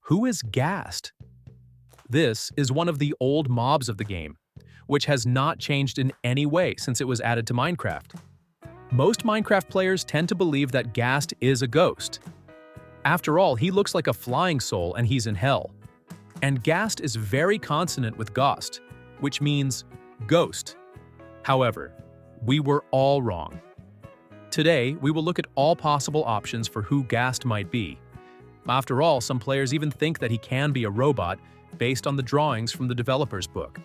Who is Ghast? This is one of the old mobs of the game, which has not changed in any way since it was added to Minecraft. Most Minecraft players tend to believe that Ghast is a ghost. After all, he looks like a flying soul and he's in hell. And Ghast is very consonant with Ghost, which means ghost. However, we were all wrong. Today, we will look at all possible options for who Ghast might be. After all, some players even think that he can be a robot based on the drawings from the developer's book.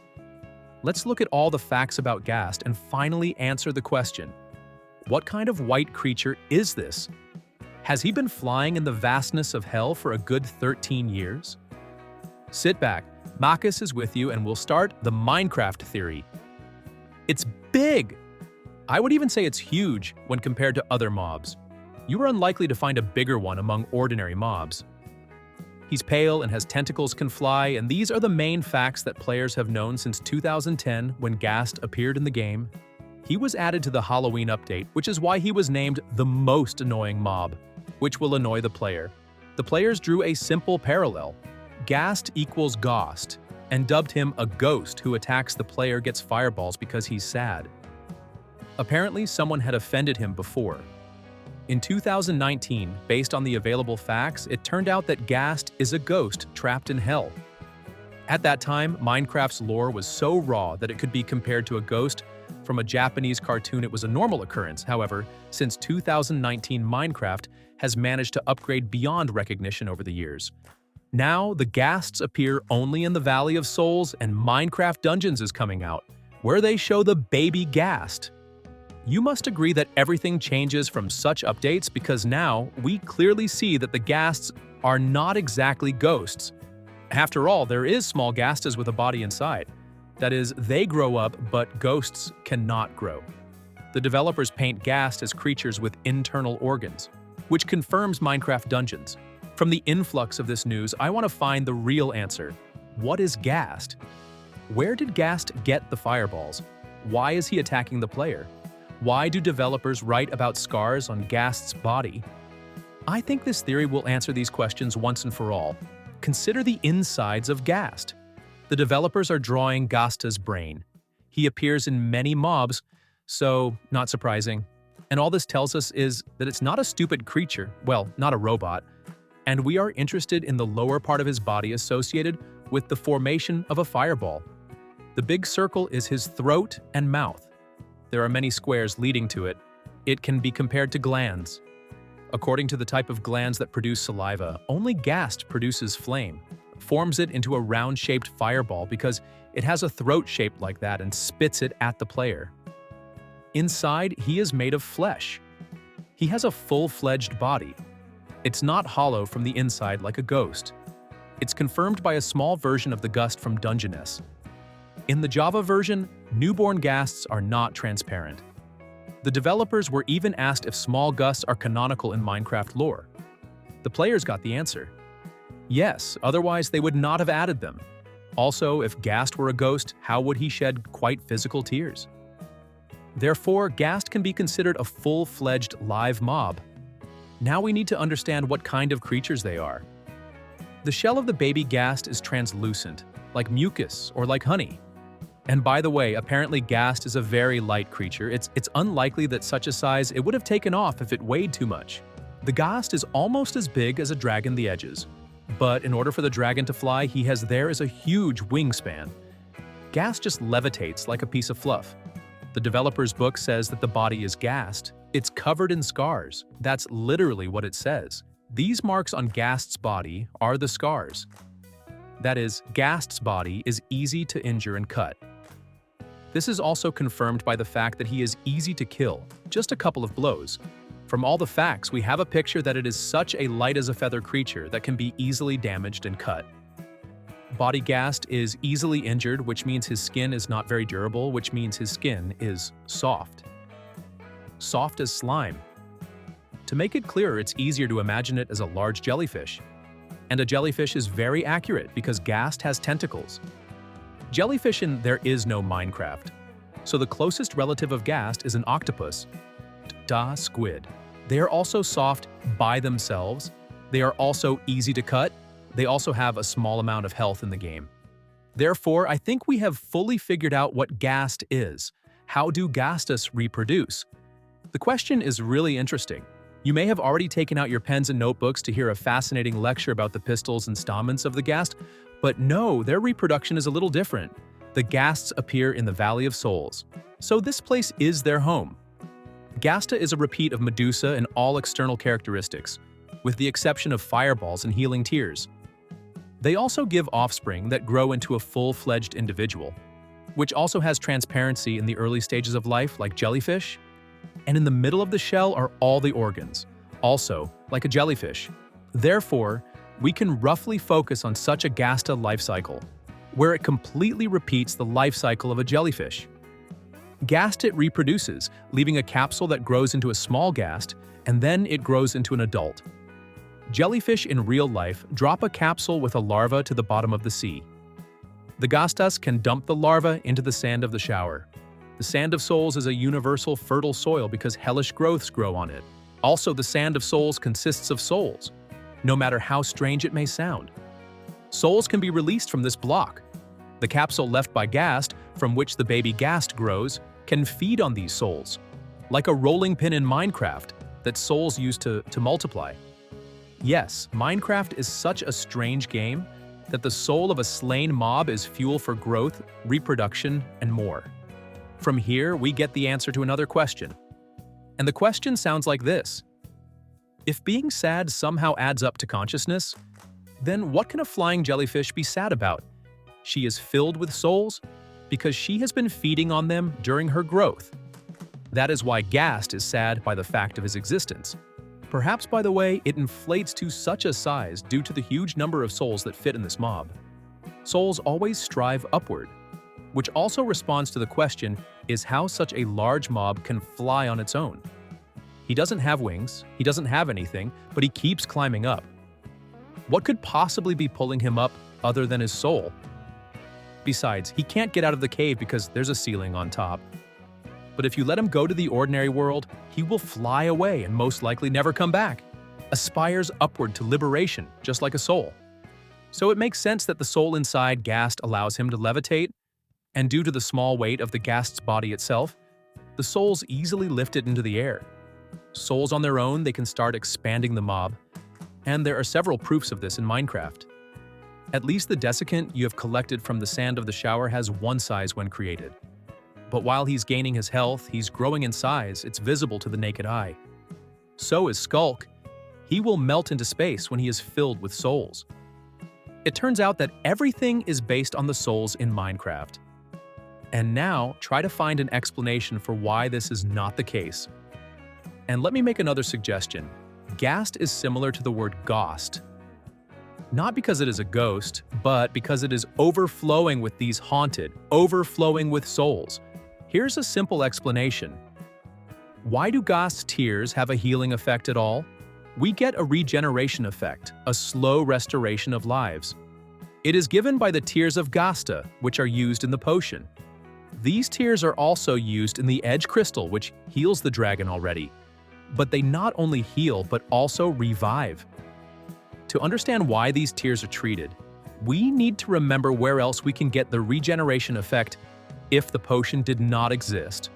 Let's look at all the facts about Ghast and finally answer the question: what kind of white creature is this? Has he been flying in the vastness of hell for a good 13 years? Sit back, Marcus is with you, and we'll start the Minecraft theory. It's big! I would even say it's huge when compared to other mobs. You are unlikely to find a bigger one among ordinary mobs. He's pale and has tentacles, can fly, and these are the main facts that players have known since 2010 when Ghast appeared in the game. He was added to the Halloween update, which is why he was named the most annoying mob, which will annoy the player. The players drew a simple parallel. Ghast equals Ghost, and dubbed him a ghost who attacks the player gets fireballs because he's sad. Apparently, someone had offended him before. In 2019, based on the available facts, it turned out that Ghast is a ghost trapped in hell. At that time, Minecraft's lore was so raw that it could be compared to a ghost from a Japanese cartoon. It was a normal occurrence. However, since 2019, Minecraft has managed to upgrade beyond recognition over the years. Now, the Ghasts appear only in the Valley of Souls, and Minecraft Dungeons is coming out, where they show the baby Ghast. You must agree that everything changes from such updates because now we clearly see that the Ghasts are not exactly ghosts. After all, there is small Ghastas with a body inside. That is, they grow up, but ghosts cannot grow. The developers paint Ghast as creatures with internal organs, which confirms Minecraft Dungeons. From the influx of this news, I want to find the real answer. What is Ghast? Where did Ghast get the fireballs? Why is he attacking the player? Why do developers write about scars on Ghast's body? I think this theory will answer these questions once and for all. Consider the insides of Ghast. The developers are drawing Ghasta's brain. He appears in many mobs, so not surprising. And all this tells us is that it's not a stupid creature, well, not a robot, and we are interested in the lower part of his body associated with the formation of a fireball. The big circle is his throat and mouth. There are many squares leading to it. It can be compared to glands. According to the type of glands that produce saliva, only Ghast produces flame, forms it into a round-shaped fireball because it has a throat shaped like that and spits it at the player. Inside, he is made of flesh. He has a full-fledged body. It's not hollow from the inside like a ghost. It's confirmed by a small version of the Gust from Dungeness. In the Java version, newborn Ghasts are not transparent. The developers were even asked if small Ghasts are canonical in Minecraft lore. The players got the answer. Yes, otherwise they would not have added them. Also, if Ghast were a ghost, how would he shed quite physical tears? Therefore, Ghast can be considered a full-fledged live mob. Now we need to understand what kind of creatures they are. The shell of the baby Ghast is translucent, like mucus or like honey. And by the way, apparently Ghast is a very light creature. It's unlikely that such a size it would have taken off if it weighed too much. The Ghast is almost as big as a dragon the edges. But in order for the dragon to fly, there is a huge wingspan. Ghast just levitates like a piece of fluff. The developer's book says that the body is Ghast. It's covered in scars. That's literally what it says. These marks on Ghast's body are the scars. That is, Ghast's body is easy to injure and cut. This is also confirmed by the fact that he is easy to kill, just a couple of blows. From all the facts, we have a picture that it is such a light-as-a-feather creature that can be easily damaged and cut. Body Ghast is easily injured, which means his skin is not very durable, which means his skin is soft. Soft as slime. To make it clearer, it's easier to imagine it as a large jellyfish. And a jellyfish is very accurate because Ghast has tentacles. Jellyfish in There Is No Minecraft. So the closest relative of Ghast is an octopus. Squid. They are also soft by themselves. They are also easy to cut. They also have a small amount of health in the game. Therefore, I think we have fully figured out what Ghast is. How do Ghastas reproduce? The question is really interesting. You may have already taken out your pens and notebooks to hear a fascinating lecture about the pistils and stamens of the Ghast, but no, their reproduction is a little different. The Ghasts appear in the Valley of Souls, so this place is their home. Ghasta is a repeat of Medusa in all external characteristics, with the exception of fireballs and healing tears. They also give offspring that grow into a full-fledged individual, which also has transparency in the early stages of life like jellyfish, and in the middle of the shell are all the organs, also like a jellyfish. Therefore, we can roughly focus on such a Ghasta life cycle, where it completely repeats the life cycle of a jellyfish. Ghast it reproduces, leaving a capsule that grows into a small Ghast, and then it grows into an adult. Jellyfish in real life drop a capsule with a larva to the bottom of the sea. The Ghastas can dump the larva into the sand of the shower. The Sand of Souls is a universal fertile soil because hellish growths grow on it. Also, the Sand of Souls consists of souls, no matter how strange it may sound. Souls can be released from this block. The capsule left by Ghast, from which the baby Ghast grows, can feed on these souls, like a rolling pin in Minecraft that souls use to multiply. Yes, Minecraft is such a strange game that the soul of a slain mob is fuel for growth, reproduction, and more. From here, we get the answer to another question. And the question sounds like this. If being sad somehow adds up to consciousness, then what can a flying jellyfish be sad about? She is filled with souls because she has been feeding on them during her growth. That is why Ghast is sad by the fact of his existence. Perhaps, by the way, it inflates to such a size due to the huge number of souls that fit in this mob. Souls always strive upward, which also responds to the question is how such a large mob can fly on its own. He doesn't have wings, he doesn't have anything, but he keeps climbing up. What could possibly be pulling him up other than his soul? Besides, he can't get out of the cave because there's a ceiling on top. But if you let him go to the ordinary world, he will fly away and most likely never come back. Aspires upward to liberation, just like a soul. So it makes sense that the soul inside Ghast allows him to levitate, and due to the small weight of the Ghast's body itself, the souls easily lift it into the air. Souls on their own, they can start expanding the mob, and there are several proofs of this in Minecraft. At least the desiccant you have collected from the sand of the shower has one size when created. But while he's gaining his health, he's growing in size, it's visible to the naked eye. So is Skulk. He will melt into space when he is filled with souls. It turns out that everything is based on the souls in Minecraft. And now, try to find an explanation for why this is not the case. And let me make another suggestion. Ghast is similar to the word ghost. Not because it is a ghost, but because it is overflowing with these haunted, overflowing with souls. Here's a simple explanation. Why do Ghast's tears have a healing effect at all? We get a regeneration effect, a slow restoration of lives. It is given by the tears of Ghasta, which are used in the potion. These tears are also used in the edge crystal, which heals the dragon already. But they not only heal, but also revive. To understand why these tears are treated, we need to remember where else we can get the regeneration effect if the potion did not exist.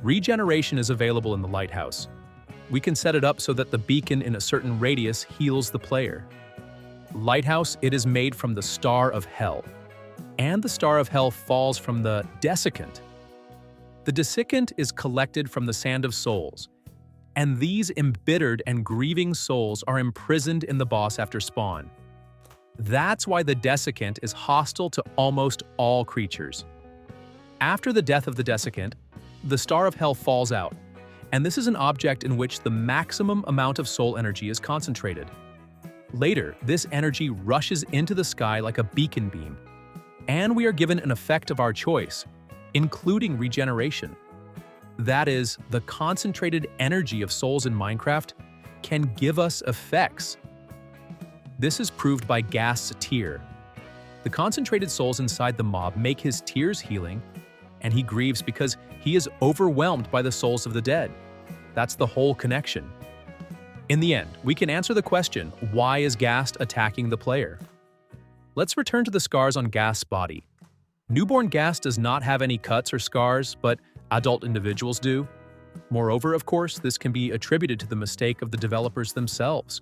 Regeneration is available in the lighthouse. We can set it up so that the beacon in a certain radius heals the player. Lighthouse, it is made from the Star of Hell. And the Star of Hell falls from the desiccant. The desiccant is collected from the Sand of Souls, and these embittered and grieving souls are imprisoned in the boss after spawn. That's why the desiccant is hostile to almost all creatures. After the death of the desiccant, the Star of Hell falls out, and this is an object in which the maximum amount of soul energy is concentrated. Later, this energy rushes into the sky like a beacon beam, and we are given an effect of our choice, including regeneration. That is, the concentrated energy of souls in Minecraft can give us effects. This is proved by Ghast's tear. The concentrated souls inside the mob make his tears healing, and he grieves because he is overwhelmed by the souls of the dead. That's the whole connection. In the end, we can answer the question, why is Ghast attacking the player? Let's return to the scars on Ghast's body. Newborn Ghast does not have any cuts or scars, but adult individuals do. Moreover, of course, this can be attributed to the mistake of the developers themselves.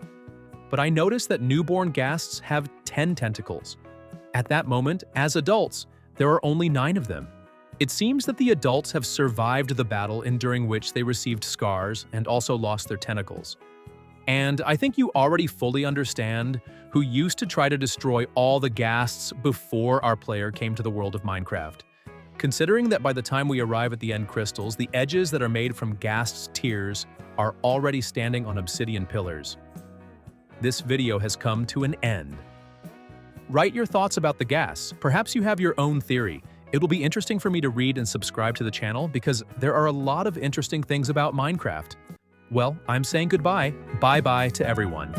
But I noticed that newborn Ghasts have 10 tentacles. At that moment, as adults, there are only 9 of them. It seems that the adults have survived the battle during which they received scars and also lost their tentacles. And I think you already fully understand who used to try to destroy all the Ghasts before our player came to the world of Minecraft. Considering that by the time we arrive at the end crystals, the edges that are made from Ghast's tears are already standing on obsidian pillars. This video has come to an end. Write your thoughts about the Ghasts. Perhaps you have your own theory. It will be interesting for me to read and subscribe to the channel because there are a lot of interesting things about Minecraft. Well, I'm saying goodbye. Bye-bye to everyone.